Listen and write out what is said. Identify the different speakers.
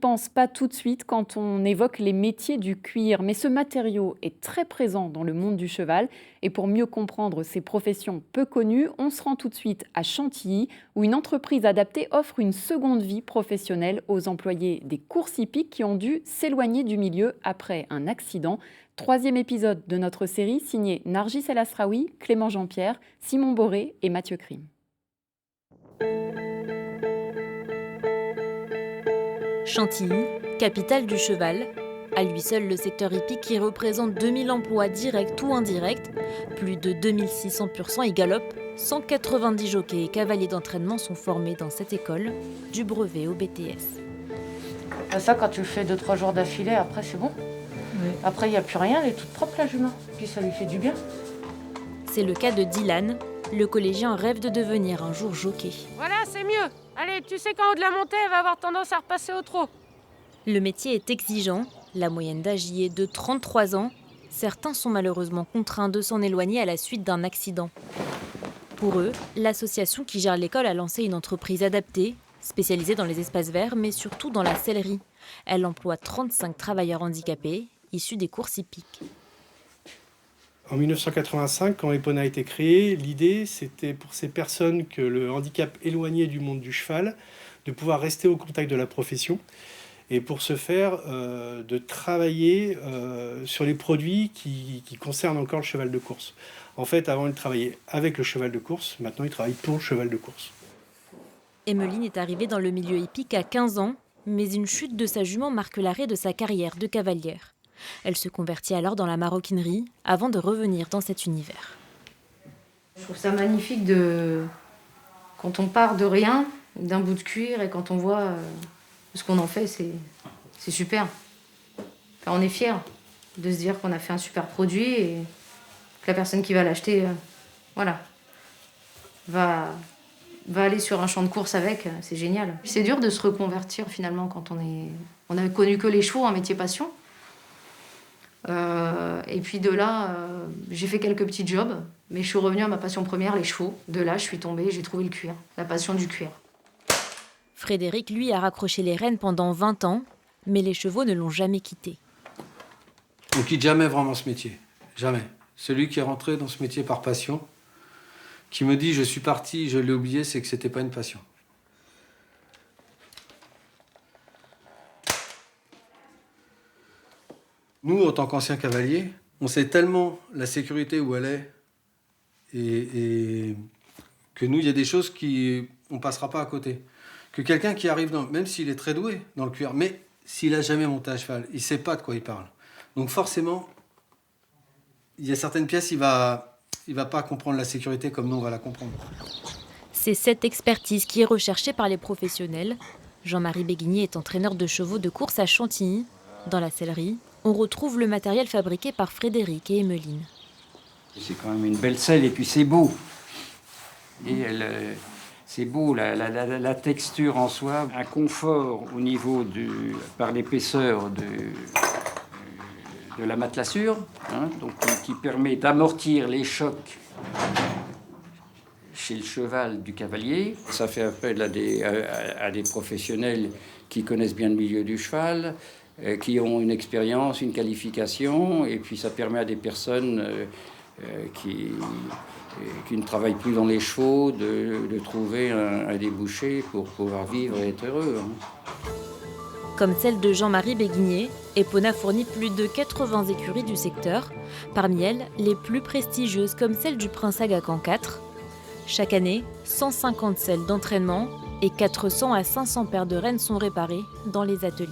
Speaker 1: Pense pas tout de suite quand on évoque les métiers du cuir, mais ce matériau est très présent dans le monde du cheval. Et pour mieux comprendre ces professions peu connues, on se rend tout de suite à Chantilly, où une entreprise adaptée offre une seconde vie professionnelle aux employés des courses hippiques qui ont dû s'éloigner du milieu après un accident. Troisième épisode de notre série, signé Nargis El Asraoui, Clément Jean-Pierre, Simon Boré et Mathieu Crim.
Speaker 2: Chantilly, capitale du cheval. À lui seul, le secteur hippique qui représente 2000 emplois directs ou indirects. Plus de 2600 pur sang et galopes. 190 jockeys et cavaliers d'entraînement sont formés dans cette école, du brevet au BTS.
Speaker 3: Ça, quand tu le fais 2-3 jours d'affilée, après c'est bon. Oui. Après, il n'y a plus rien, elle est toute propre la jument. Puis ça lui fait du bien.
Speaker 2: C'est le cas de Dylan. Le collégien rêve de devenir un jour jockey.
Speaker 4: Voilà, c'est mieux. Allez, tu sais qu'en haut de la montée, elle va avoir tendance à repasser au trot.
Speaker 2: Le métier est exigeant. La moyenne d'âge y est de 33 ans. Certains sont malheureusement contraints de s'en éloigner à la suite d'un accident. Pour eux, l'association qui gère l'école a lancé une entreprise adaptée, spécialisée dans les espaces verts, mais surtout dans la sellerie. Elle emploie 35 travailleurs handicapés, issus des courses hippiques.
Speaker 5: En 1985, quand Epona a été créé, l'idée, c'était pour ces personnes que le handicap éloigné du monde du cheval, de pouvoir rester au contact de la profession. Et pour ce faire, de travailler sur les produits qui concernent encore le cheval de course. En fait, avant, il travaillait avec le cheval de course. Maintenant, il travaille pour le cheval de course.
Speaker 2: Emmeline est arrivée dans le milieu hippique à 15 ans, mais une chute de sa jument marque l'arrêt de sa carrière de cavalière. Elle se convertit alors dans la maroquinerie avant de revenir dans cet univers.
Speaker 3: Je trouve ça magnifique quand on part de rien, d'un bout de cuir, et quand on voit ce qu'on en fait, c'est super. Enfin, on est fiers de se dire qu'on a fait un super produit et que la personne qui va l'acheter va aller sur un champ de course avec, c'est génial. C'est dur de se reconvertir finalement quand on n'a connu que les chevaux, un métier passion. Et puis de là, j'ai fait quelques petits jobs, mais je suis revenue à ma passion première, les chevaux. De là, je suis tombée, j'ai trouvé le cuir, la passion du cuir.
Speaker 2: Frédéric, lui, a raccroché les rênes pendant 20 ans, mais les chevaux ne l'ont jamais quitté.
Speaker 6: On quitte jamais vraiment ce métier, jamais. Celui qui est rentré dans ce métier par passion, qui me dit « je suis parti, je l'ai oublié », c'est que c'était pas une passion. Nous, en tant qu'anciens cavaliers, on sait tellement la sécurité où elle est et que nous, il y a des choses qu'on ne passera pas à côté. Que quelqu'un qui arrive, même s'il est très doué dans le cuir, mais s'il n'a jamais monté à cheval, il ne sait pas de quoi il parle. Donc forcément, il y a certaines pièces, il va pas comprendre la sécurité comme nous, on va la comprendre.
Speaker 2: C'est cette expertise qui est recherchée par les professionnels. Jean-Marie Béguigné est entraîneur de chevaux de course à Chantilly. Dans la sellerie, on retrouve le matériel fabriqué par Frédéric et Emmeline.
Speaker 7: C'est quand même une belle selle et puis c'est beau. Et c'est beau, la texture en soi, un confort au niveau par l'épaisseur de la matelassure, donc qui permet d'amortir les chocs chez le cheval du cavalier. Ça fait appel à des professionnels qui connaissent bien le milieu du cheval, qui ont une expérience, une qualification, et puis ça permet à des personnes qui ne travaillent plus dans les chevaux de trouver un débouché pour pouvoir vivre et être heureux.
Speaker 2: Comme celle de Jean-Marie Béguigné, Epona fournit plus de 80 écuries du secteur, parmi elles les plus prestigieuses comme celle du Prince Aga Caen 4. Chaque année, 150 selles d'entraînement et 400 à 500 paires de rênes sont réparées dans les ateliers.